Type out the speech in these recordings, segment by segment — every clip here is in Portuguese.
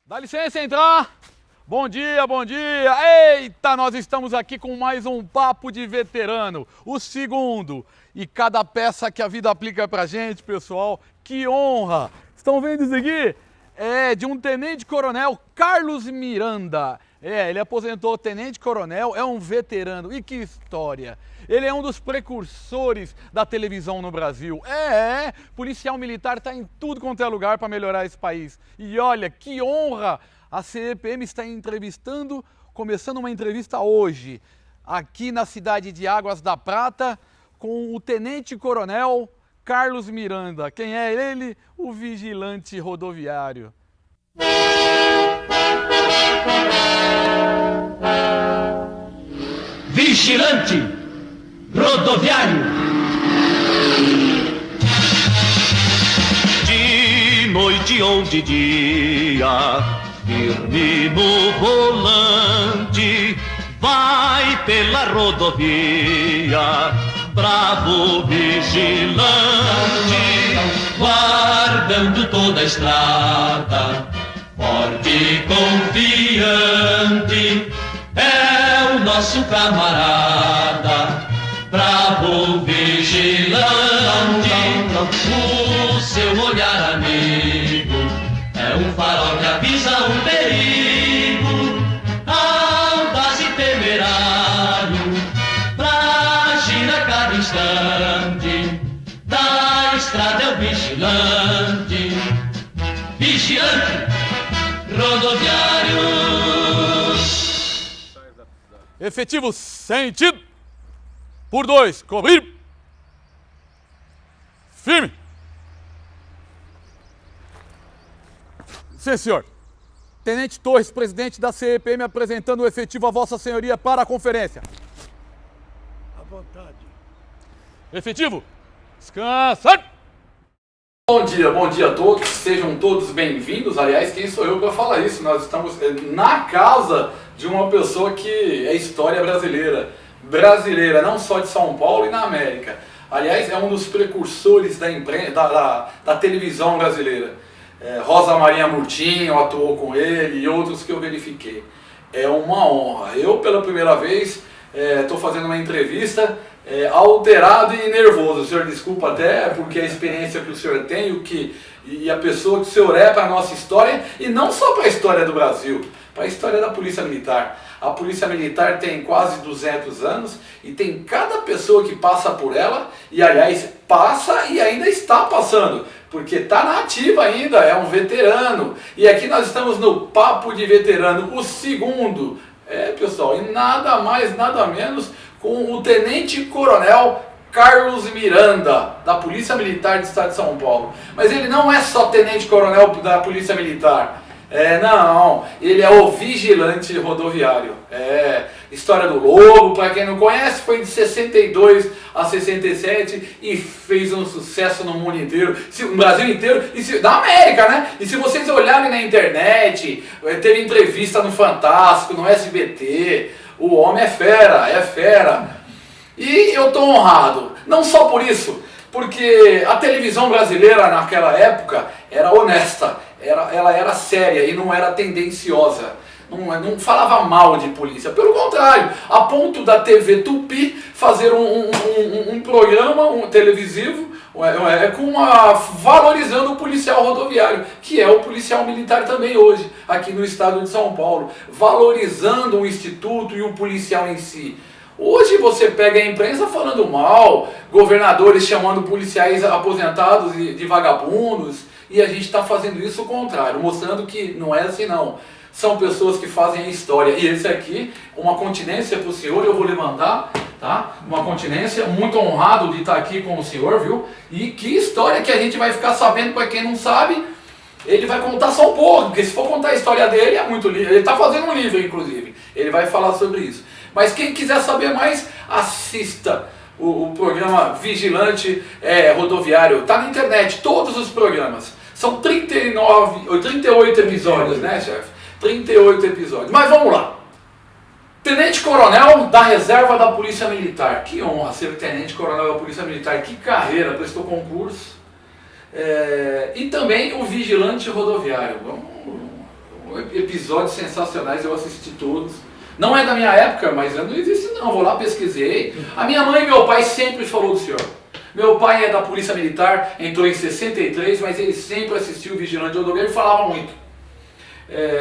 Dá licença entrar. Bom dia, bom dia. Eita, nós estamos aqui com mais um Papo de Veterano, o segundo. E cada peça que a vida aplica pra gente, pessoal, que honra. Estão vendo isso aqui? É de um tenente-coronel Carlos Miranda. Ele aposentou tenente-coronel, é um veterano. E que história! Ele é um dos precursores da televisão no Brasil. Policial militar está em tudo quanto é lugar para melhorar esse país. E olha, que honra! A CEPM está começando uma entrevista hoje, aqui na cidade de Águas da Prata, com o tenente-coronel Carlos Miranda. Quem é ele? O vigilante rodoviário. Vigilante rodoviário. De noite ou de dia, firme no volante, vai pela rodovia, bravo vigilante, guardando toda a estrada, forte e confiante, é o nosso camarada, bravo vigilante. O seu olhar amigo é um farol que avisa um perigo, audaz e temerário, pra agir a cada instante, da estrada é o vigilante, vigilante rodoviário. Efetivo sentido. Por 2, cobrir. Firme. Sim, senhor. Tenente Torres, presidente da CEPM, apresentando o efetivo a Vossa Senhoria para a conferência. À vontade. Efetivo, descansa. Bom dia a todos, sejam todos bem-vindos. Aliás, quem sou eu para falar isso? Nós estamos na casa de uma pessoa que é história brasileira, não só de São Paulo e na América. Aliás, é um dos precursores da televisão brasileira. Rosa Maria Murtinho atuou com ele e outros que eu verifiquei. É uma honra. Eu, pela primeira vez, estou fazendo uma entrevista alterado e nervoso. O senhor desculpa até, porque a experiência que o senhor tem e a pessoa que o senhor é para a nossa história, e não só para a história do Brasil, para a história da Polícia Militar. A Polícia Militar tem quase 200 anos e tem cada pessoa que passa por ela, e aliás, passa e ainda está passando, porque está na ativa ainda, é um veterano. E aqui nós estamos no Papo de Veterano, o segundo. Pessoal, e nada mais, nada menos com o Tenente-Coronel Carlos Miranda, da Polícia Militar do Estado de São Paulo. Mas ele não é só Tenente-Coronel da Polícia Militar. Não, ele é o vigilante rodoviário. História do Lobo, para quem não conhece, foi de 62 a 67 e fez um sucesso no mundo inteiro, no Brasil inteiro, na América, né? E se vocês olharem na internet, teve entrevista no Fantástico, no SBT, o homem é fera. E eu tô honrado, não só por isso, porque a televisão brasileira naquela época era honesta, ela era séria e não era tendenciosa. Não falava mal de polícia, pelo contrário, a ponto da TV Tupi fazer um programa televisivo valorizando o policial rodoviário, que é o policial militar também hoje, aqui no estado de São Paulo, valorizando o instituto e o policial em si. Hoje você pega a imprensa falando mal, governadores chamando policiais aposentados de vagabundos, e a gente está fazendo isso ao contrário, mostrando que não é assim não. São pessoas que fazem a história. E esse aqui, uma continência para o senhor, eu vou levantar, tá? Uma continência, muito honrado de estar aqui com o senhor, viu? E que história que a gente vai ficar sabendo, para quem não sabe, ele vai contar só um pouco, porque se for contar a história dele, é muito livro. Ele está fazendo um livro, inclusive. Ele vai falar sobre isso. Mas quem quiser saber mais, assista o programa Vigilante Rodoviário. Está na internet, todos os programas. São 38 episódios, né, chefe? 38 episódios. Mas vamos lá. Tenente-Coronel da Reserva da Polícia Militar. Que honra ser Tenente-Coronel da Polícia Militar. Que carreira, prestou concurso. E também o Vigilante Rodoviário. Vamos Episódios sensacionais, eu assisti todos. Não é da minha época, mas não existe não, vou lá, pesquisei. A minha mãe e meu pai sempre falou do senhor. Meu pai é da Polícia Militar, entrou em 63, mas ele sempre assistiu o Vigilante de Rodoviário e falava muito.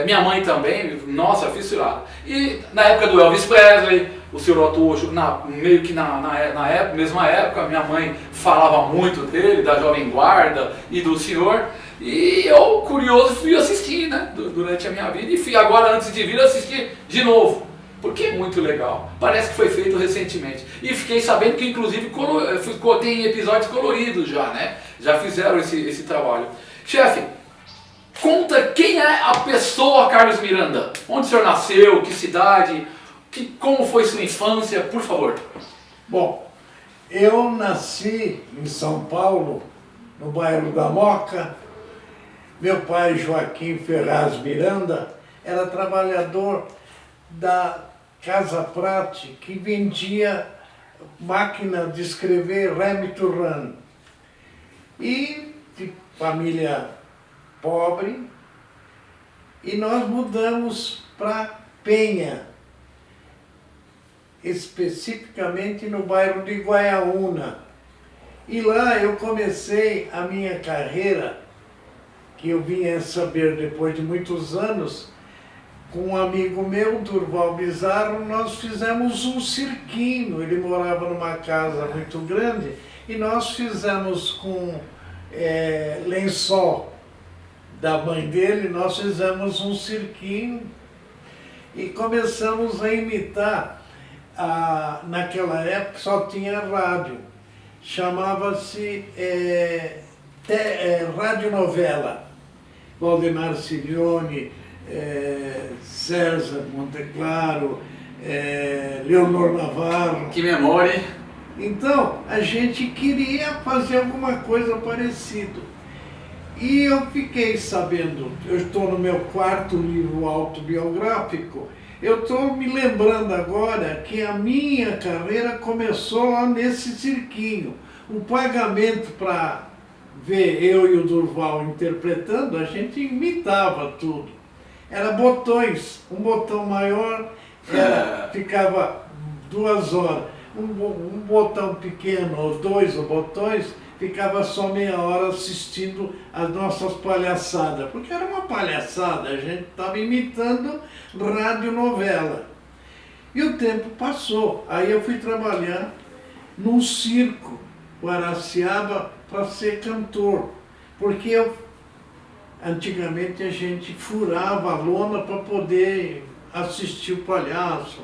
Minha mãe também, nossa, fissurada. E na época do Elvis Presley, o senhor Otto, meio que na mesma época, minha mãe falava muito dele, da Jovem Guarda e do senhor. E eu, curioso, fui assistir, né, durante a minha vida. E fui agora, antes de vir, assistir de novo. Porque é muito legal. Parece que foi feito recentemente. E fiquei sabendo que, inclusive, tem episódios coloridos já, né? Já fizeram esse trabalho. Chefe, conta quem é a pessoa Carlos Miranda. Onde o senhor nasceu, que cidade, como foi sua infância, por favor. Bom, eu nasci em São Paulo, no bairro da Moca. Meu pai, Joaquim Ferraz Miranda, era trabalhador da Casa Prate, que vendia máquina de escrever Remington. E de família pobre, e nós mudamos para Penha, especificamente no bairro de Guaiaúna. E lá eu comecei a minha carreira, que eu vinha saber depois de muitos anos, com um amigo meu, Durval Bizarro. Nós fizemos um cirquinho. Ele morava numa casa muito grande e nós fizemos com lençol da mãe dele, nós fizemos um cirquinho e começamos a imitar. Naquela época só tinha rádio, chamava-se radionovela. Valdemar Silione, César Monteclaro, Leonor Navarro. Que memória, hein? Então, a gente queria fazer alguma coisa parecida. E eu fiquei sabendo, eu estou no meu 4º livro autobiográfico, eu estou me lembrando agora que a minha carreira começou lá nesse cirquinho. O pagamento para ver eu e o Durval interpretando, a gente imitava tudo. Era botões, um botão maior ficava 2 horas, um botão pequeno, ou 2 botões, ficava só meia hora assistindo as nossas palhaçadas, porque era uma palhaçada, a gente estava imitando radionovela. E o tempo passou, aí eu fui trabalhar num circo, Guaraciaba, para ser cantor, porque antigamente a gente furava a lona para poder assistir o palhaço,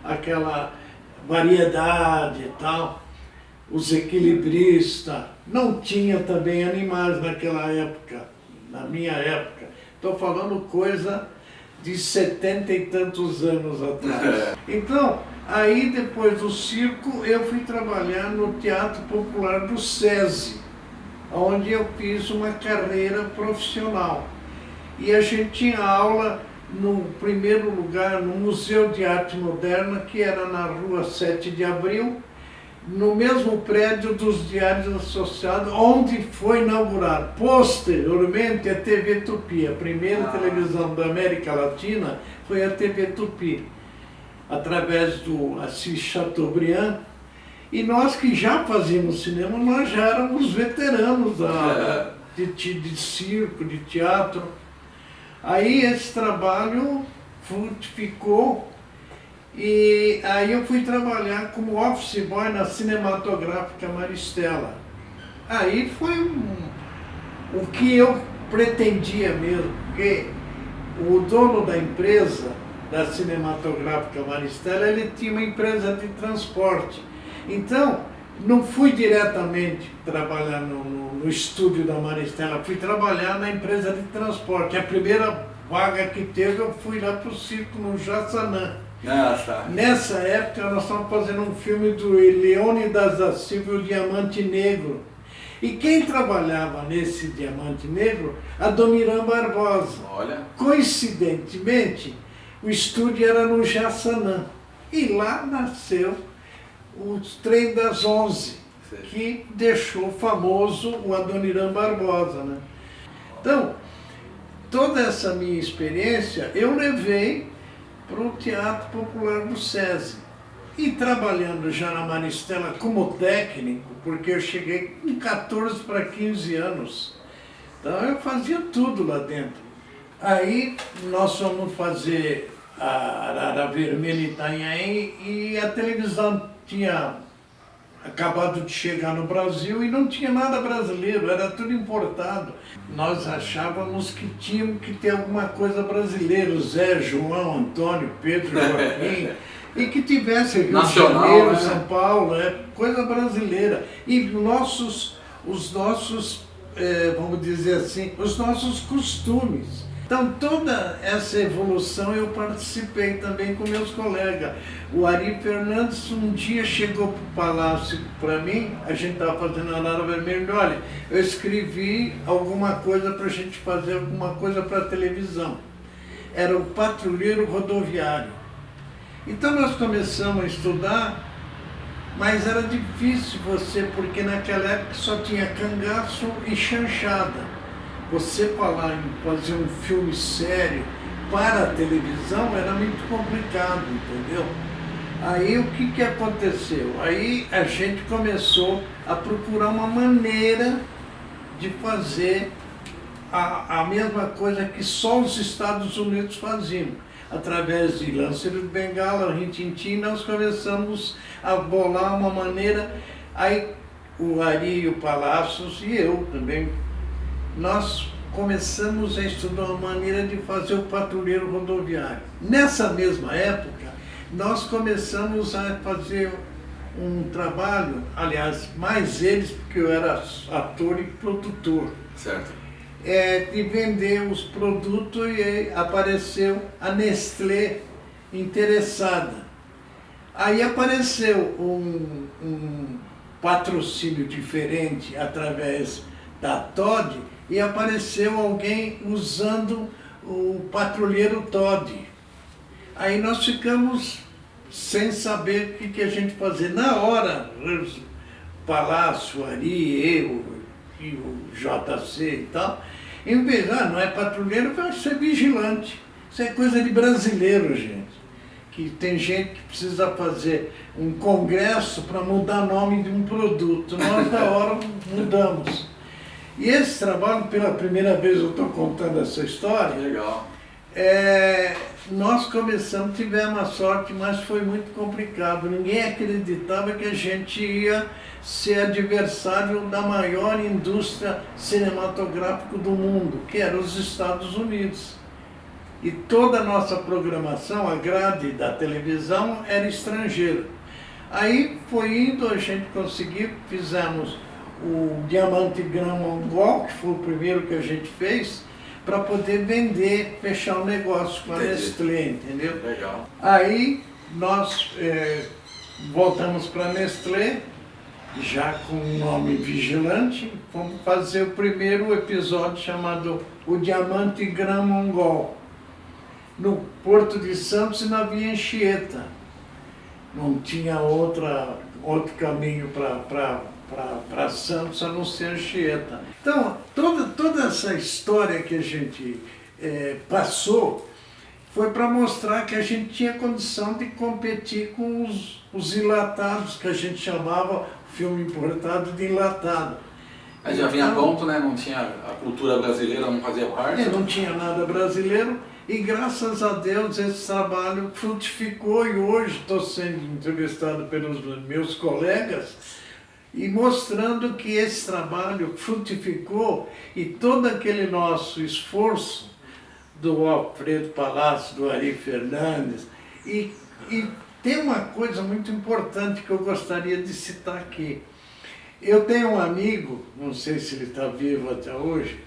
aquela variedade e tal, os equilibristas. Não tinha também animais naquela época, na minha época. Estou falando coisa de 70 e tantos anos atrás. Então, aí depois do circo, eu fui trabalhar no Teatro Popular do SESI, onde eu fiz uma carreira profissional. E a gente tinha aula, no primeiro lugar, no Museu de Arte Moderna, que era na rua 7 de Abril, no mesmo prédio dos Diários Associados, onde foi inaugurado posteriormente a TV Tupi. A primeira televisão da América Latina foi a TV Tupi, através do Assis Chateaubriand. E nós que já fazíamos cinema, nós já éramos veteranos de circo, de teatro. Aí esse trabalho frutificou. E aí eu fui trabalhar como office boy na Cinematográfica Maristela. Aí foi o que eu pretendia mesmo, porque o dono da empresa, da Cinematográfica Maristela, ele tinha uma empresa de transporte. Então, não fui diretamente trabalhar no estúdio da Maristela, fui trabalhar na empresa de transporte. A primeira vaga que teve, eu fui lá para o circo no Jaçanã. Nossa. Nessa época nós estávamos fazendo um filme do Leônidas da Silva, O Diamante Negro. E quem trabalhava nesse Diamante Negro? Adoniran Barbosa. Olha. Coincidentemente, o estúdio era no Jaçanã. E lá nasceu o Trem das 11, que deixou famoso o Adoniran Barbosa, né? Então, toda essa minha experiência eu levei para o Teatro Popular do SESI. E trabalhando já na Maristela como técnico, porque eu cheguei com 14 para 15 anos. Então eu fazia tudo lá dentro. Aí nós fomos fazer a Arara Vermelha em Itanhaém e a televisão tinha acabado de chegar no Brasil e não tinha nada brasileiro, era tudo importado. Nós achávamos que tínhamos que ter alguma coisa brasileira, Zé, João, Antônio, Pedro, Joaquim, e que tivesse Rio de Janeiro, São Paulo, coisa brasileira. E os nossos, vamos dizer assim, os nossos costumes. Então, toda essa evolução eu participei também com meus colegas. O Ari Fernandes um dia chegou para o Palácio para mim, a gente estava fazendo a Arara Vermelha, olha, eu escrevi alguma coisa para a gente fazer alguma coisa para a televisão. Era o Patrulheiro Rodoviário. Então nós começamos a estudar, mas era difícil porque naquela época só tinha cangaço e chanchada. Você falar em fazer um filme sério para a televisão era muito complicado, entendeu? Aí o que aconteceu? Aí a gente começou a procurar uma maneira de fazer a mesma coisa que só os Estados Unidos faziam. Através de Lanceiro de Bengala, Rin-Tin-Tin, nós começamos a bolar uma maneira. Aí o Ari, o Palácios e eu também, nós começamos a estudar uma maneira de fazer o Patrulheiro Rodoviário. Nessa mesma época, nós começamos a fazer um trabalho, aliás, mais eles, porque eu era ator e produtor. Certo. De vender os produtos e apareceu a Nestlé interessada. Aí apareceu um patrocínio diferente através da Todd e apareceu alguém usando o Patrulheiro Todd. Aí nós ficamos sem saber o que a gente fazia. Na hora, Palácio, Ari, eu e o JC e tal, em vez de, não é patrulheiro, vai ser vigilante. Isso é coisa de brasileiro, gente. Que tem gente que precisa fazer um congresso para mudar o nome de um produto. Nós, da hora, mudamos. E esse trabalho, pela primeira vez eu estou contando essa história. Legal. Nós começamos, tivemos a sorte, mas foi muito complicado. Ninguém acreditava que a gente ia ser adversário da maior indústria cinematográfica do mundo, que era os Estados Unidos. E toda a nossa programação, a grade da televisão, era estrangeira. Aí foi indo, a gente conseguiu, fizemos o Diamante Grand Mongol, que foi o primeiro que a gente fez, para poder vender, fechar o negócio com a Nestlé, entendeu? Legal. Aí nós voltamos para a Nestlé, já com o nome Vigilante, fomos fazer o primeiro episódio chamado O Diamante Grand Mongol, no Porto de Santos e na Via Anchieta. Não tinha outro caminho para Santos a não ser Anchieta. Então, toda essa história que a gente passou foi para mostrar que a gente tinha condição de competir com os enlatados, que a gente chamava filme importado de enlatado. Mas já vinha pronto, né? Não tinha a cultura brasileira, não fazia parte? Não tinha nada brasileiro. E graças a Deus esse trabalho frutificou e hoje estou sendo entrevistado pelos meus colegas e mostrando que esse trabalho frutificou e todo aquele nosso esforço do Alfredo Palácio, do Ari Fernandes. E tem uma coisa muito importante que eu gostaria de citar aqui. Eu tenho um amigo, não sei se ele está vivo até hoje,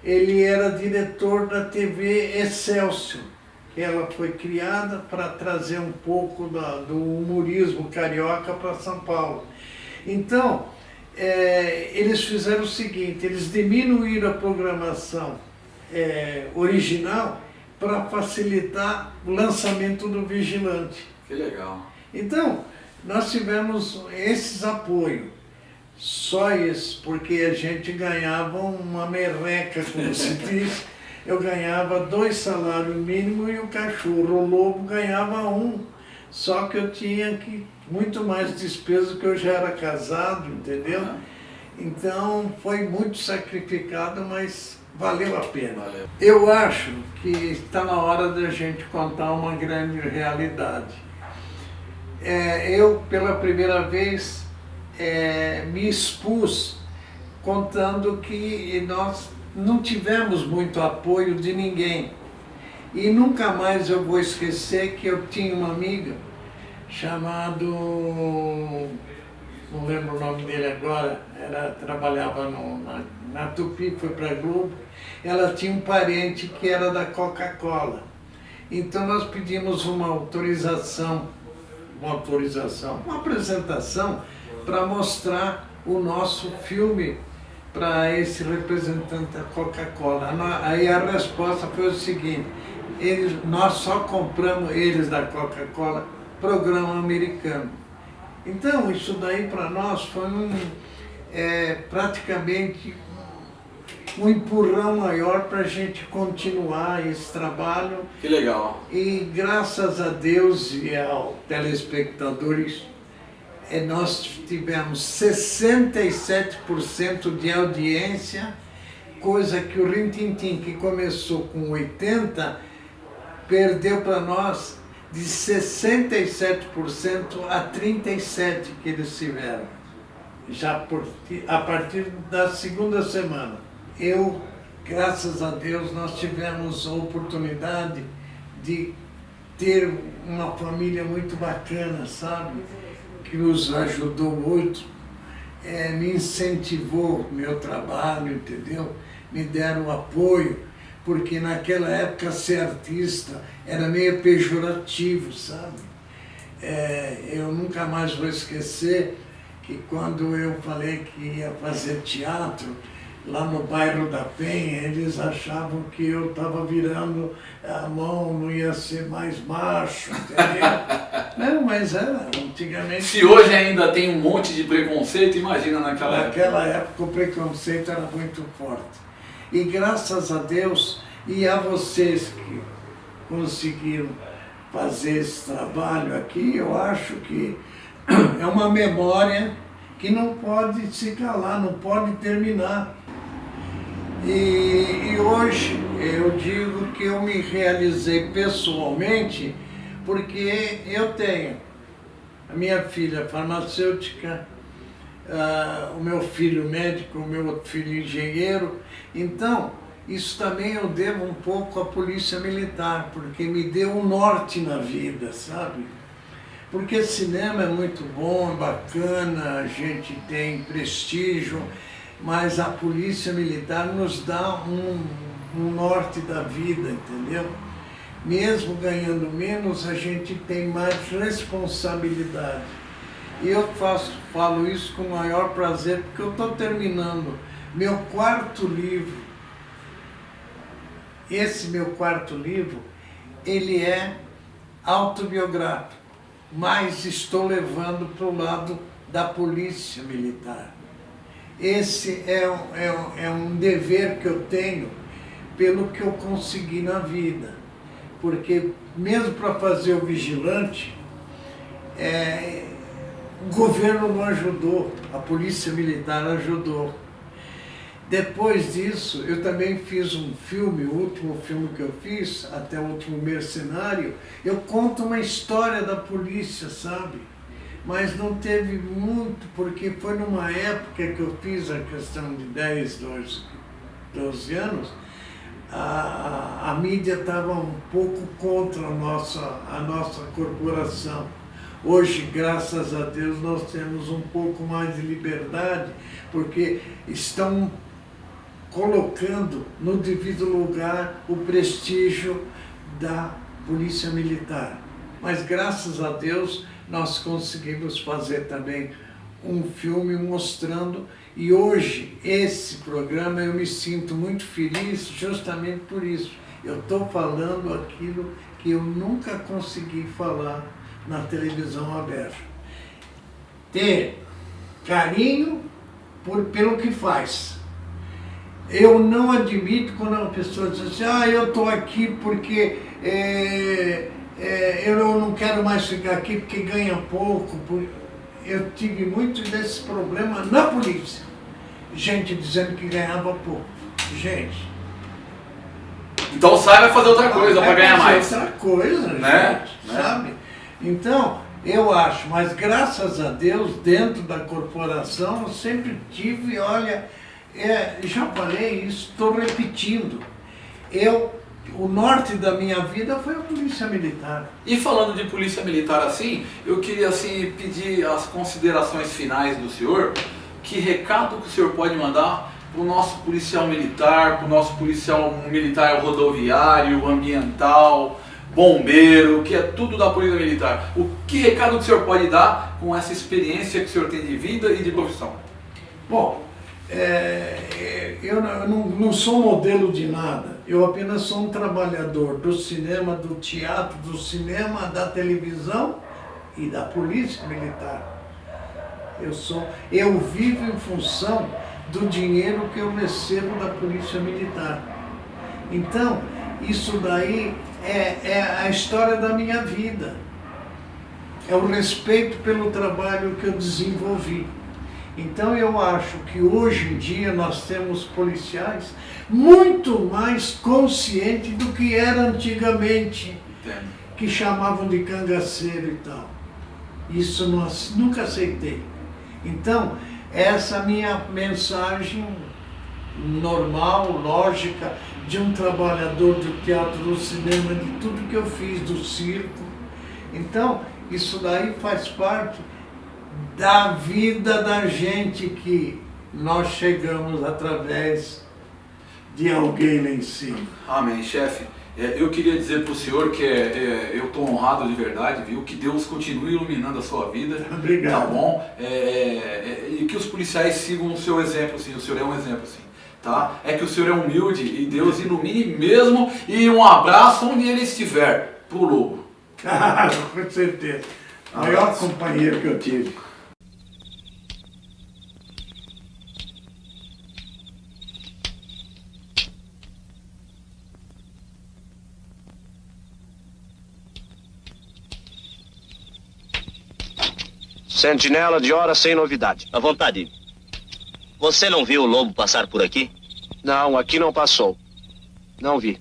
ele era diretor da TV Excelsior. Ela foi criada para trazer um pouco do humorismo carioca para São Paulo. Então, eles fizeram o seguinte, eles diminuíram a programação original para facilitar o lançamento do Vigilante. Que legal. Então, nós tivemos esses apoios. Só isso, porque a gente ganhava uma merreca, como se diz, eu ganhava 2 salários mínimos e o cachorro, o lobo, ganhava 1. Só que eu tinha muito mais despesa porque eu já era casado, entendeu? Então foi muito sacrificado, mas valeu a pena. Valeu. Eu acho que está na hora da gente contar uma grande realidade. Eu, pela primeira vez, me expus contando que nós não tivemos muito apoio de ninguém. E nunca mais eu vou esquecer que eu tinha uma amiga chamada, não lembro o nome dele agora, trabalhava na Tupi, foi para a Globo. Ela tinha um parente que era da Coca-Cola. Então nós pedimos uma apresentação para mostrar o nosso filme para esse representante da Coca-Cola. Aí a resposta foi o seguinte: nós só compramos, eles da Coca-Cola, programa americano. Então isso daí para nós foi praticamente um empurrão maior para a gente continuar esse trabalho. Que legal. E graças a Deus e aos telespectadores, nós tivemos 67% de audiência, coisa que o Rin Tin Tin, que começou com 80, perdeu para nós de 67% a 37% que eles tiveram, já a partir da segunda semana. Graças a Deus, nós tivemos a oportunidade de ter uma família muito bacana, sabe? Que nos ajudou muito, me incentivou no meu trabalho, entendeu? Me deram apoio, porque naquela época ser artista era meio pejorativo, sabe? Eu nunca mais vou esquecer que quando eu falei que ia fazer teatro, lá no bairro da Penha, eles achavam que eu estava virando a mão, não ia ser mais macho, entendeu? Não, mas era, antigamente... Se hoje ainda tem um monte de preconceito, imagina naquela época. Naquela época o preconceito era muito forte. E graças a Deus, e a vocês que conseguiram fazer esse trabalho aqui, eu acho que é uma memória que não pode se calar, não pode terminar. E hoje eu digo que eu me realizei pessoalmente porque eu tenho a minha filha farmacêutica, o meu filho médico, o meu outro filho engenheiro. Então, isso também eu devo um pouco à Polícia Militar, porque me deu um norte na vida, sabe? Porque cinema é muito bom, é bacana, a gente tem prestígio, mas a Polícia Militar nos dá um norte da vida, entendeu? Mesmo ganhando menos, a gente tem mais responsabilidade. E eu falo isso com o maior prazer, porque eu estou terminando meu 4º livro. Esse meu 4º livro, ele é autobiográfico, mas estou levando para o lado da Polícia Militar. Esse é um dever que eu tenho pelo que eu consegui na vida. Porque mesmo para fazer o vigilante, o governo não ajudou, a Polícia Militar ajudou. Depois disso, eu também fiz um filme, o último filme que eu fiz, até o último Mercenário, eu conto uma história da polícia, sabe? Mas não teve muito, porque foi numa época que eu fiz a questão de 10, 12 anos, a mídia estava um pouco contra a nossa corporação. Hoje, graças a Deus, nós temos um pouco mais de liberdade, porque estão colocando no devido lugar o prestígio da Polícia Militar. Mas, graças a Deus, nós conseguimos fazer também um filme mostrando, e hoje esse programa eu me sinto muito feliz justamente por isso. Eu estou falando aquilo que eu nunca consegui falar na televisão aberta. Ter carinho pelo que faz Eu não admito quando uma pessoa diz assim, eu estou aqui porque eu não quero mais ficar aqui porque ganha pouco. Eu tive muito desses problemas na polícia. Gente dizendo que ganhava pouco. Gente. Então sai e vai fazer outra coisa para ganhar mais. Outra coisa, né? Gente, sabe? Então, eu acho, mas graças a Deus, dentro da corporação, eu sempre tive, olha, já falei isso, estou repetindo. O norte da minha vida foi a polícia militar. E falando de polícia militar assim, eu queria assim pedir as considerações finais do senhor. Que recado que o senhor pode mandar para o nosso policial militar, para o nosso policial militar rodoviário, ambiental, bombeiro, que é tudo da polícia militar? Que recado que o senhor pode dar com essa experiência que o senhor tem de vida e de profissão? Bom, eu não sou modelo de nada, eu apenas sou um trabalhador do cinema, do teatro, do cinema, da televisão e da polícia militar. Eu vivo em função do dinheiro que eu recebo da polícia militar. Então, isso daí é a história da minha vida. É o respeito pelo trabalho que eu desenvolvi. Então eu acho que hoje em dia nós temos policiais muito mais conscientes do que era antigamente, que chamavam de cangaceiro e tal. Isso nunca aceitei. Então, essa minha mensagem normal, lógica, de um trabalhador do teatro, do cinema, de tudo que eu fiz, do circo. Então, isso daí faz parte da vida da gente que nós chegamos através de alguém lá em cima. Amém, chefe. Eu queria dizer para o senhor que eu estou honrado de verdade, viu? Que Deus continue iluminando a sua vida. Obrigado. Tá bom? E que os policiais sigam o seu exemplo, sim. O senhor é um exemplo, sim. Tá? É que o senhor é humilde e Deus ilumine mesmo. E um abraço onde ele estiver, pro Lobo. Com certeza. O maior companheiro que eu tive. Sentinela de hora sem novidade. À vontade. Você não viu o lobo passar por aqui? Não, aqui não passou. Não vi.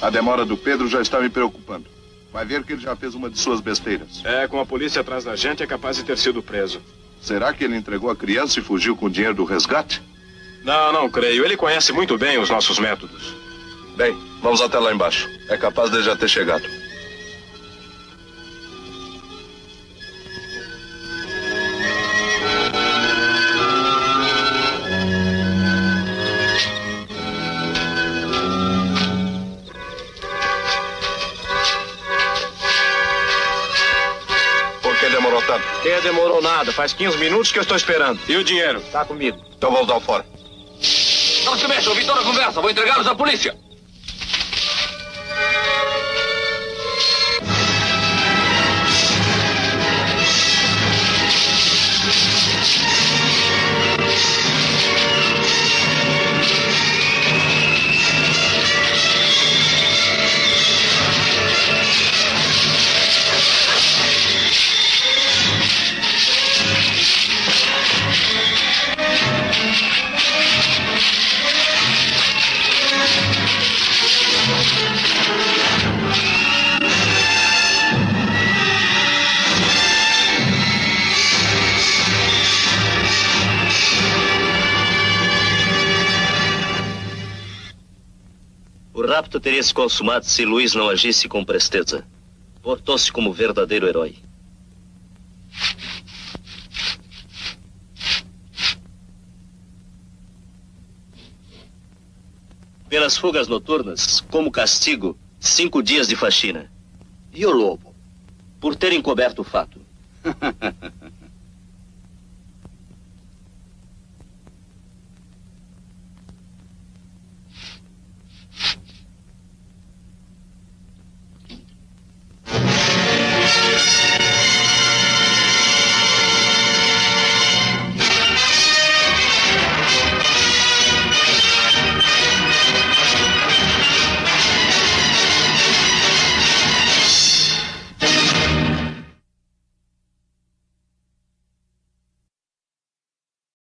A demora do Pedro já está me preocupando. Vai ver que ele já fez uma de suas besteiras. Com a polícia atrás da gente, é capaz de ter sido preso. Será que ele entregou a criança e fugiu com o dinheiro do resgate? Não creio. Ele conhece muito bem os nossos métodos. Bem, vamos até lá embaixo. É capaz de ele já ter chegado. Demorou nada, faz 15 minutos que eu estou esperando. E o dinheiro? Tá comigo. Então vamos dar fora. Não se mexa, ouvi toda a conversa, vou entregá-los à polícia. O rapto teria se consumado se Luiz não agisse com presteza. Portou-se como verdadeiro herói. Pelas fugas noturnas, como castigo, 5 dias de faxina. E o lobo? Por ter encoberto o fato.